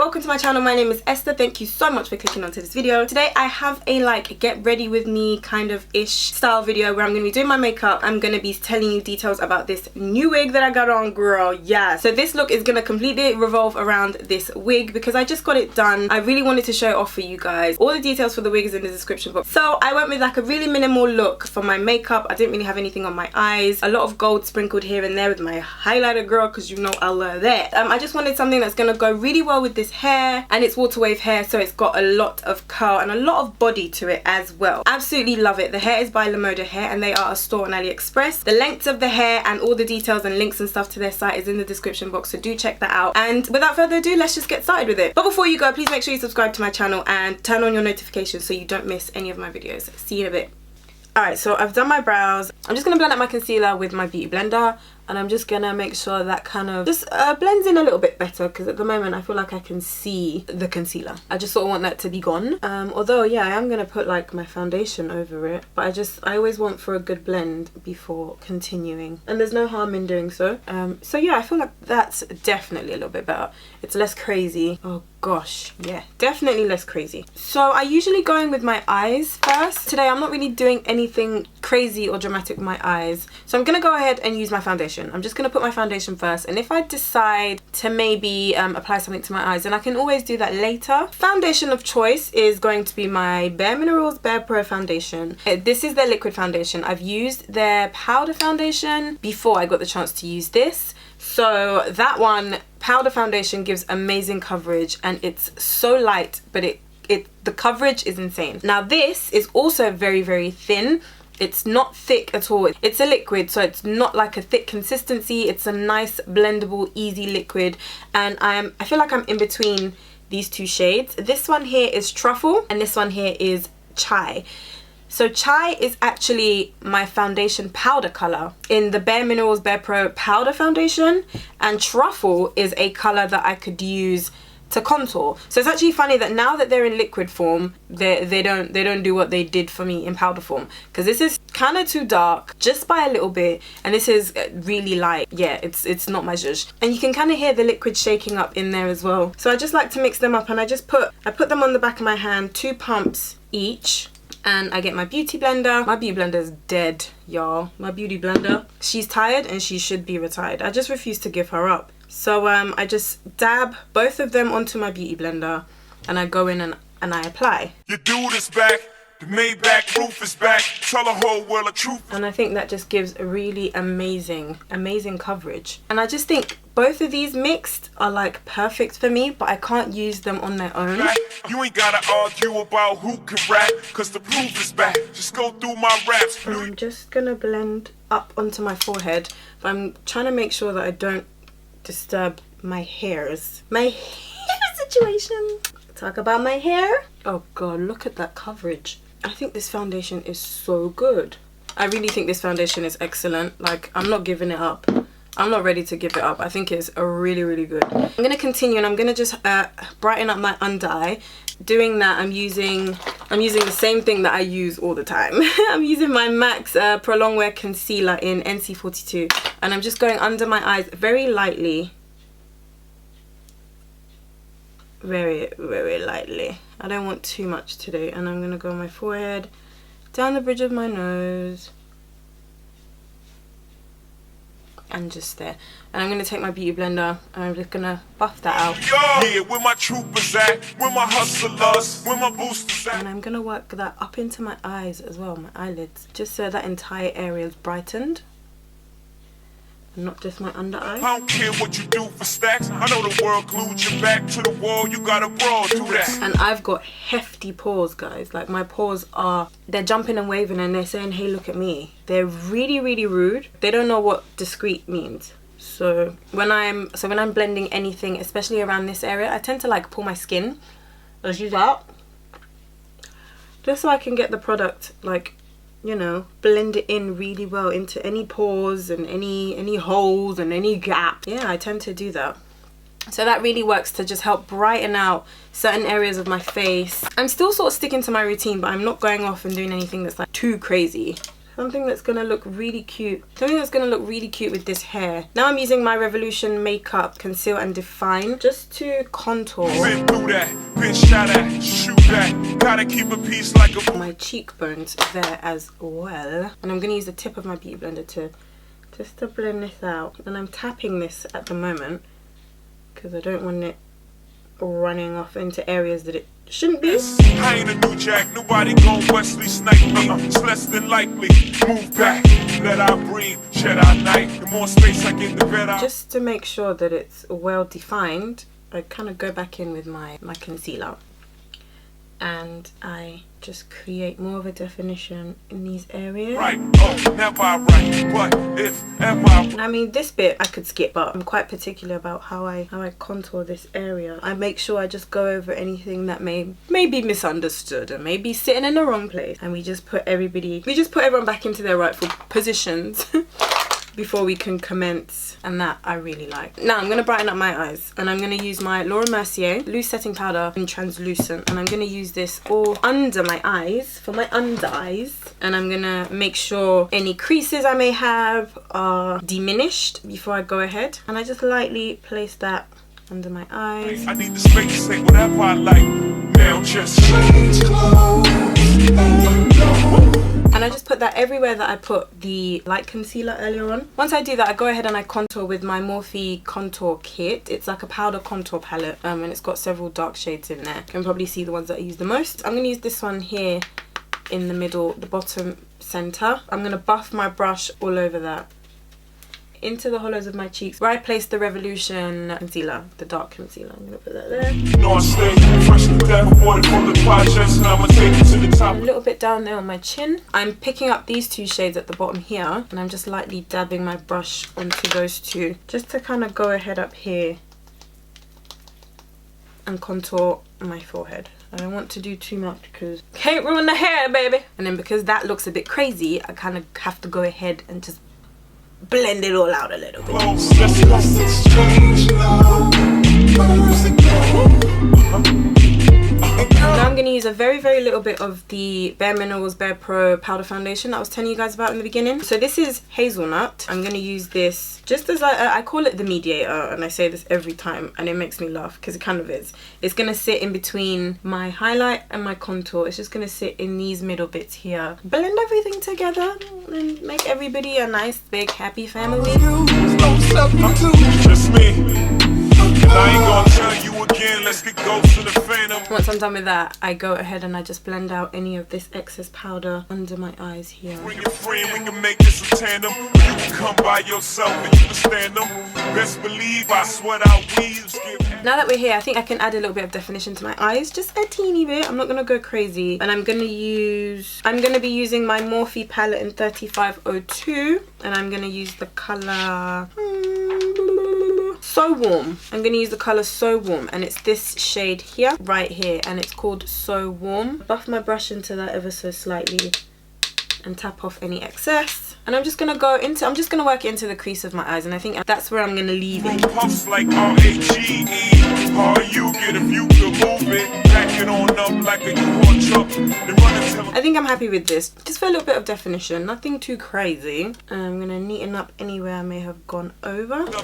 welcome to my channel. My name is Esther. Thank you so much for clicking onto this video. Today I have a like get ready with me kind of ish style video where I'm going to be doing my makeup. I'm going to be telling you details about this new wig that I got on, girl. Yeah, so this look is going to completely revolve around this wig because I just got it done. I really wanted to show it off for you guys. All the details for the wig is in the description box. So I went with like a really minimal look for my makeup. I didn't really have anything on my eyes. A lot of gold sprinkled here and there with my highlighter, girl, because you know I love that. I just wanted something that's going to go really well with this hair, and it's water wave hair, so it's got a lot of curl and a lot of body to it as well. Absolutely love it. The hair is by Lemoda hair and they are a store on Aliexpress. The length of the hair and all the details and links and stuff to their site is in the description box, so do check that out. And without further ado, let's just get started with it. But before you go, please make sure you subscribe to my channel and turn on your notifications so you don't miss any of my videos. See you in a bit. Alright, so I've done my brows. I'm just going to blend out my concealer with my beauty blender, and I'm just going to make sure that kind of just blends in a little bit better, because at the moment I feel like I can see the concealer. I just sort of want that to be gone. Although, yeah, I am going to put like my foundation over it, but I always want for a good blend before continuing, and there's no harm in doing so. So yeah, I feel like that's definitely a little bit better. It's less crazy. Oh gosh, yeah, definitely less crazy. So I usually go in with my eyes first. Today I'm not really doing anything crazy or dramatic with my eyes, so I'm gonna go ahead and use my foundation. I'm just gonna put my foundation first, and if I decide to maybe apply something to my eyes, then I can always do that later. Foundation of choice is going to be my bareMinerals BAREPRO foundation. This is their liquid foundation. I've used their powder foundation before I got the chance to use this. So that one, powder foundation, gives amazing coverage, and it's so light, but the coverage is insane. Now this is also very, very thin. It's not thick at all. It's a liquid, so it's not like a thick consistency. It's a nice blendable, easy liquid, and I feel like I'm in between these two shades. This one here is Truffle and this one here is Chai. So Chai is actually my foundation powder color in the bareMinerals BAREPRO powder foundation, and Truffle is a color that I could use to contour. So it's actually funny that now that they're in liquid form, they don't do what they did for me in powder form, because this is kind of too dark just by a little bit, and this is really light. Yeah, it's not my zhuzh, and you can kind of hear the liquid shaking up in there as well. So I just like to mix them up, and I put them on the back of my hand, 2 pumps each. And I get my beauty blender. My beauty blender is dead, y'all. My beauty blender. She's tired and she should be retired. I just refuse to give her up. So I just dab both of them onto my beauty blender, and I go in and I apply. Your dude is back. The Maybach roof is back. Tell the whole world the truth. And I think that just gives a really amazing coverage. And I just think both of these mixed are like perfect for me, but I can't use them on their own. You ain't gotta argue about who can rap, cause the proof is back. Just go through my raps. I'm just gonna blend up onto my forehead, but I'm trying to make sure that I don't disturb my hairs. My hair situation. Talk about my hair. Oh god, look at that coverage. I think this foundation is so good. I really think this foundation is excellent. Like, I'm not giving it up. I'm not ready to give it up. I think it's really, really good. I'm going to continue, and I'm going to just brighten up my under eye. Doing that, I'm using the same thing that I use all the time. I'm using my MAC's Pro Longwear concealer in NC42, and I'm just going under my eyes very lightly. Very, very lightly. I don't want too much today, and I'm gonna go on my forehead, down the bridge of my nose, and just there. And I'm gonna take my beauty blender and I'm just gonna buff that out. Yeah, where my troopers at, where my hustlers, where my boosters at. And I'm gonna work that up into my eyes as well, my eyelids, just so that entire area is brightened. Not just my under eye. I don't care what you do for stacks. I know the world glued your back to the wall. You gotta brawl, do that. And I've got hefty pores, guys. Like, my pores they're jumping and waving, and they're saying, hey, look at me. They're really, really rude. They don't know what discreet means. So when I'm blending anything, especially around this area, I tend to like pull my skin, as you out, just so I can get the product, like, you know, blend it in really well into any pores and any holes and any gap. Yeah, I tend to do that. So that really works to just help brighten out certain areas of my face. I'm still sort of sticking to my routine, but I'm not going off and doing anything that's like too crazy. Something that's gonna look really cute. Something that's gonna look really cute with this hair. Now I'm using my Revolution Makeup Conceal and Define just to contour. Been through that, been shot at, shoot that. Gotta keep a piece like a... My cheekbones there as well. And I'm gonna use the tip of my beauty blender to just to blend this out. And I'm tapping this at the moment because I don't want it running off into areas that it shouldn't be. I ain't a new jack, nobody gon' Wesley snipe me. It's less than likely. Move back, let I breathe, shed our night. The more space I get, the better. Just to make sure that it's well defined, I kind of go back in with my concealer and I just create more of a definition in these areas. Right, oh, never right, but if ever I mean, this bit I could skip, but I'm quite particular about how I contour this area. I make sure I just go over anything that may be misunderstood and may be sitting in the wrong place, and we just put everyone back into their rightful positions before we can commence, and that I really like. Now I'm gonna brighten up my eyes, and I'm gonna use my Laura Mercier loose setting powder in translucent, and I'm gonna use this all under my eyes for my under eyes, and I'm gonna make sure any creases I may have are diminished before I go ahead, and I just lightly place that under my eyes. I need the space to say whatever I like. Now just change clothes and go. And I just put that everywhere that I put the light concealer earlier on. Once I do that, I go ahead and I contour with my Morphe contour kit. It's like a powder contour palette, and it's got several dark shades in there. You can probably see the ones that I use the most. I'm going to use this one here in the middle, the bottom center. I'm going to buff my brush all over that, into the hollows of my cheeks where I place the Revolution concealer, the dark concealer. I'm gonna put that there. No, I stay fresh to death, water from the projects, and I'ma take it to the top. A little bit down there on my chin. I'm picking up these two shades at the bottom here, and I'm just lightly dabbing my brush onto those two, just to kind of go ahead up here and contour my forehead. I don't want to do too much because can't ruin the hair, baby. And then because that looks a bit crazy, I kind of have to go ahead and just blend it all out a little bit. Now I'm going to use a very little bit of the bareMinerals BAREPRO powder foundation that I was telling you guys about in the beginning. So this is hazelnut. I'm going to use this just as I call it the mediator, and I say this every time and it makes me laugh because it kind of is. It's going to sit in between my highlight and my contour. It's just going to sit in these middle bits here. Blend everything together and make everybody a nice big happy family. Just me. I ain't gonna tell you again, let's get ghosts in the phantom. Once I'm done with that, I go ahead and I just blend out any of this excess powder under my eyes here. Bring your friend, we can make this a tandem. You can come by yourself and you can stand them. Best believe I sweat out weaves. Now that we're here, I think I can add a little bit of definition to my eyes, just a teeny bit. I'm not gonna go crazy, and I'm gonna be using my Morphe palette in 3502, and I'm gonna use the color So Warm. I'm going to use the colour So Warm, and it's this shade here, right here, and it's called So Warm. Buff my brush into that ever so slightly and tap off any excess. And I'm just going to work it into the crease of my eyes, and I think that's where I'm going to leave it. Puffs like R-A-G-E. How you get if you could move it? Back it on up like a U-Haul truck. I think I'm happy with this. Just for a little bit of definition, nothing too crazy. And I'm going to neaten up anywhere I may have gone over. I'm going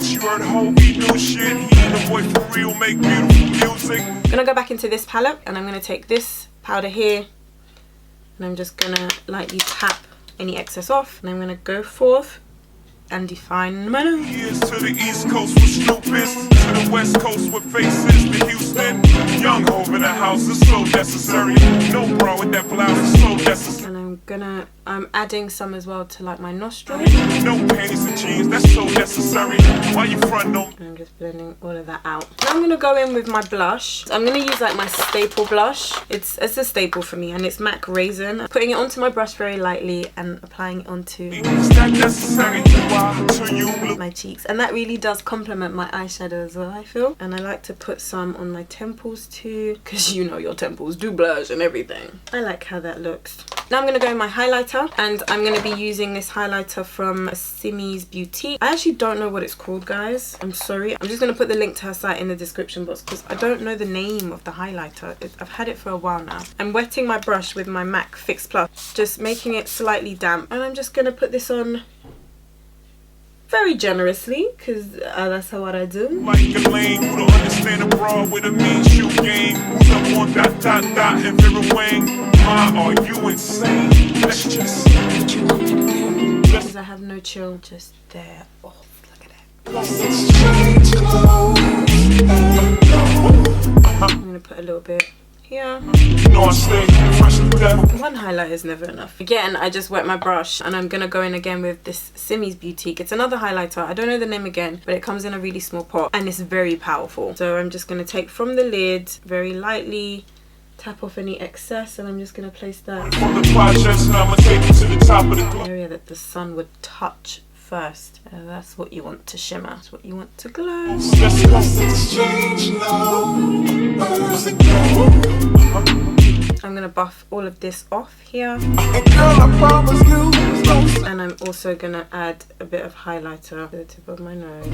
to go back into this palette, and I'm going to take this powder here, and I'm just going to lightly tap any excess off, and I'm going to go forth and define my nose. Here's to the East Coast with Snoopers, to the West Coast with faces, to Houston. Young Hove in the house is so necessary. No bra with that blouse is so necessary. And I'm adding some as well to like my nostrils. No panties and jeans, that's so necessary. Why you front no? I'm just blending all of that out. Now I'm gonna go in with my blush. I'm gonna use like my staple blush. It's a staple for me, and it's MAC Raisin. Putting it onto my brush very lightly and applying it onto my cheeks, and that really does complement my eyeshadow as well, I feel. And I like to put some on my temples too, because you know your temples do blush and everything. I like how that looks. Now I'm going to go in my highlighter, and I'm going to be using this highlighter from Simi's Boutique. I actually don't know what it's called, guys. I'm sorry. I'm just going to put the link to her site in the description box because I don't know the name of the highlighter. I've had it for a while now. I'm wetting my brush with my MAC Fix Plus, just making it slightly damp, and I'm just going to put this on very generously because that's how what I do. Like a lane, who don't understand abroad with a mean shoe game. Who's up on ... and Vera Wang? Ma, are you insane? Let's just Because I have no chill just there. Oh, look at that. I'm gonna put a little bit here. One highlight is never enough. Again, I just wet my brush, and I'm gonna go in again with this Simi's Boutique. It's another highlighter. I don't know the name again, but it comes in a really small pot and it's very powerful. So I'm just gonna take from the lid, very lightly tap off any excess, and I'm just gonna place that area that the sun would touch first. That's what you want to shimmer. That's what you want to glow. I'm gonna buff all of this off here, and I'm also gonna add a bit of highlighter to the tip of my nose.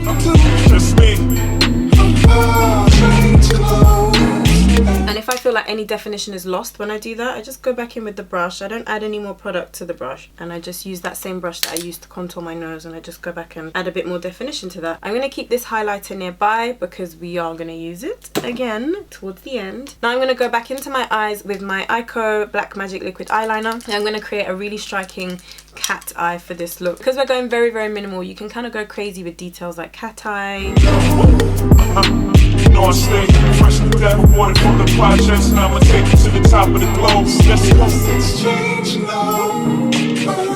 And if I feel like any definition is lost when I do that, I just go back in with the brush. I don't add any more product to the brush, and I just use that same brush that I used to contour my nose, and I just go back and add a bit more definition to that. I'm going to keep this highlighter nearby because we are going to use it again towards the end. Now I'm going to go back into my eyes with my Ico Black Magic Liquid Eyeliner, and I'm going to create a really striking cat eye for this look. Because we're going very, very minimal, you can kind of go crazy with details like cat eye. No, I stay fresh and death, water from the projects, and I'ma take you to the top of the globe.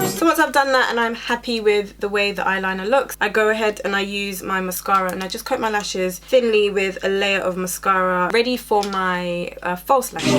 So once I've done that and I'm happy with the way the eyeliner looks, I go ahead and I use my mascara, and I just coat my lashes thinly with a layer of mascara, ready for my false lashes.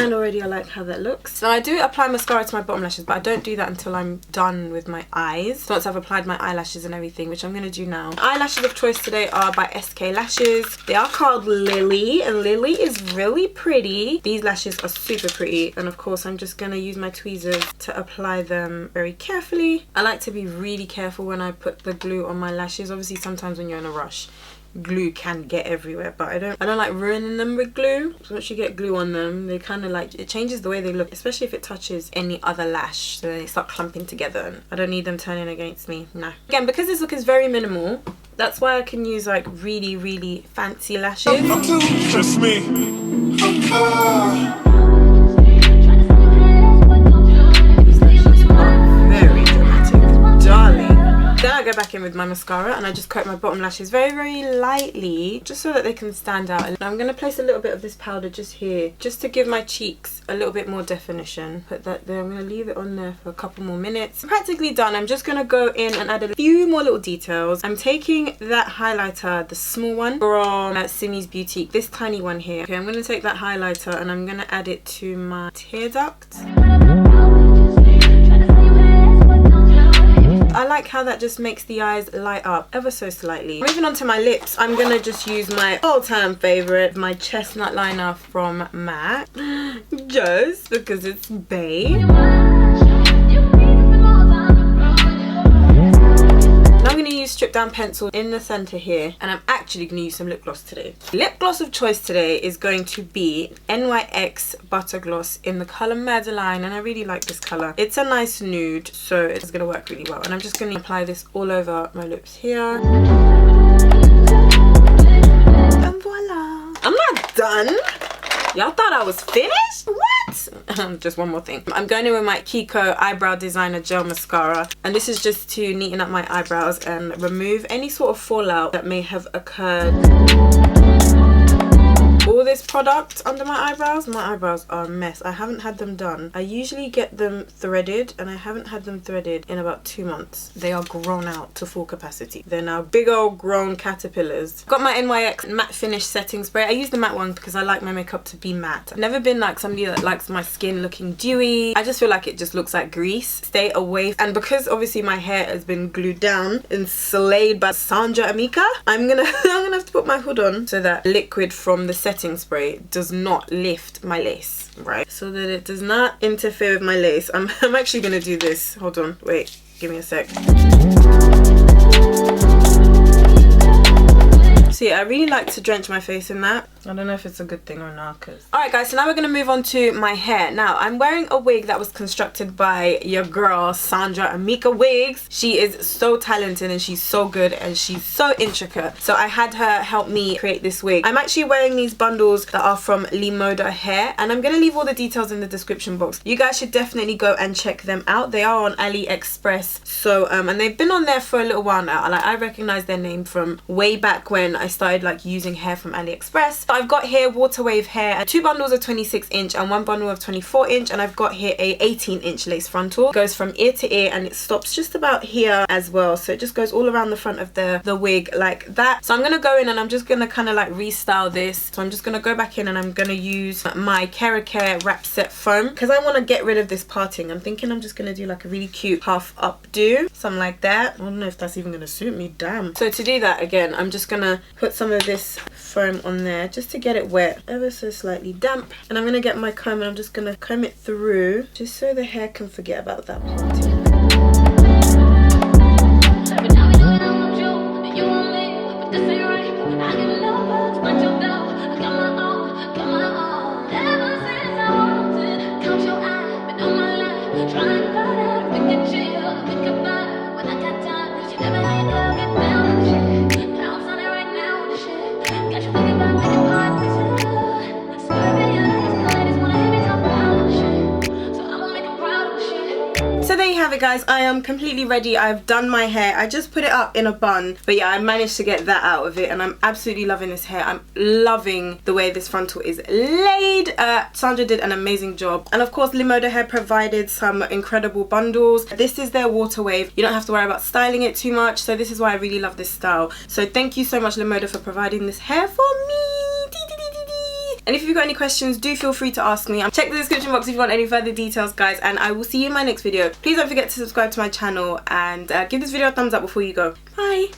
And already I like how that looks. So I do apply mascara to my bottom lashes, but I don't do that until I'm done with my eyes. So once I've applied my eyelashes and everything, which I'm going to do now. Eyelashes of choice today are by SK Lashes. They are called Lily, and Lily is really pretty. These lashes are super pretty, and of course I'm just going to use my tweezers to apply them very carefully. I like to be really careful when I put the glue on my lashes. Obviously sometimes when you're in a rush, glue can get everywhere, but I don't like ruining them with glue. So once you get glue on them, they kind of like, it changes the way they look, especially if it touches any other lash, so they start clumping together, and I don't need them turning against me. No. Again, because this look is very minimal, that's why I can use like really, really fancy lashes. Just me. Very dramatic, darling. Then I go back in with my mascara, and I just coat my bottom lashes very, very lightly, just so that they can stand out. And I'm going to place a little bit of this powder just here, just to give my cheeks a little bit more definition. Put that there. I'm going to leave it on there for a couple more minutes. I'm practically done. I'm just going to go in and add a few more little details. I'm taking that highlighter, the small one from Simi's Boutique, this tiny one here. Okay, I'm going to take that highlighter and I'm going to add it to my tear duct. I like how that just makes the eyes light up ever so slightly. Moving on to my lips, I'm gonna just use my all-time favorite, my chestnut liner from MAC, just because it's bae. Now I'm going to use Strip Down Pencil in the center here, and I'm actually going to use some lip gloss today. Lip gloss of choice today is going to be NYX Butter Gloss in the color Madeline, and I really like this color. It's a nice nude, so it's going to work really well. And I'm just going to apply this all over my lips here. And voila! I'm not done! Y'all thought I was finished? What? Just one more thing. I'm going in with my Kiko Eyebrow Designer Gel Mascara, and this is just to neaten up my eyebrows and remove any sort of fallout that may have occurred. All this product under my eyebrows are a mess. I haven't had them done. I usually get them threaded, and I haven't had them threaded in about 2 months. They are grown out to full capacity. They're now big old grown caterpillars. Got my NYX matte finish setting spray. I use the matte one because I like my makeup to be matte. I've never been like somebody that likes my skin looking dewy. I just feel like it just looks like grease. Stay away. And because obviously my hair has been glued down and slayed by Sandra Amika, I'm gonna have to put my hood on so that liquid from the setting setting spray does not lift my lace, right? So that it does not interfere with my lace. I'm actually gonna do this. Hold on, wait, give me a sec. See, I really like to drench my face in that. I don't know if it's a good thing or not, cause... Alright guys, so now we're gonna move on to my hair. Now, I'm wearing a wig that was constructed by your girl, Sandra, Amika Wigs. She is so talented and she's so good and she's so intricate. So I had her help me create this wig. I'm actually wearing these bundles that are from Lemoda hair, and I'm gonna leave all the details in the description box. You guys should definitely go and check them out. They are on Aliexpress. So, and they've been on there for a little while now. Like, I recognize their name from way back when I started like using hair from Aliexpress. So I've got here water wave hair, 2 bundles of 26" and 1 bundle of 24", and I've got here a 18" lace frontal. It goes from ear to ear and it stops just about here as well, so it just goes all around the front of the wig like that. So I'm gonna go in and I'm just gonna kind of like restyle this. So I'm just gonna go back in and I'm gonna use my Care wrap set foam because I want to get rid of this parting. I'm thinking I'm just gonna do like a really cute half updo, something like that. I don't know if that's even gonna suit me, damn. So to do that, again, I'm just gonna put some of this foam on there just to get it wet, ever so slightly damp, and I'm gonna get my comb and I'm just gonna comb it through just so the hair can forget about that parting. Have it guys, I am completely ready. I've done my hair. I just put it up in a bun, but yeah, I managed to get that out of it and I'm absolutely loving this hair. I'm loving the way this frontal is laid. Sandra did an amazing job, and of course Lemoda hair provided some incredible bundles. This is their water wave. You don't have to worry about styling it too much, so this is why I really love this style. So thank you so much Lemoda for providing this hair for me. And if you've got any questions, do feel free to ask me. Check the description box if you want any further details, guys, and I will see you in my next video. Please don't forget to subscribe to my channel and give this video a thumbs up before you go. Bye.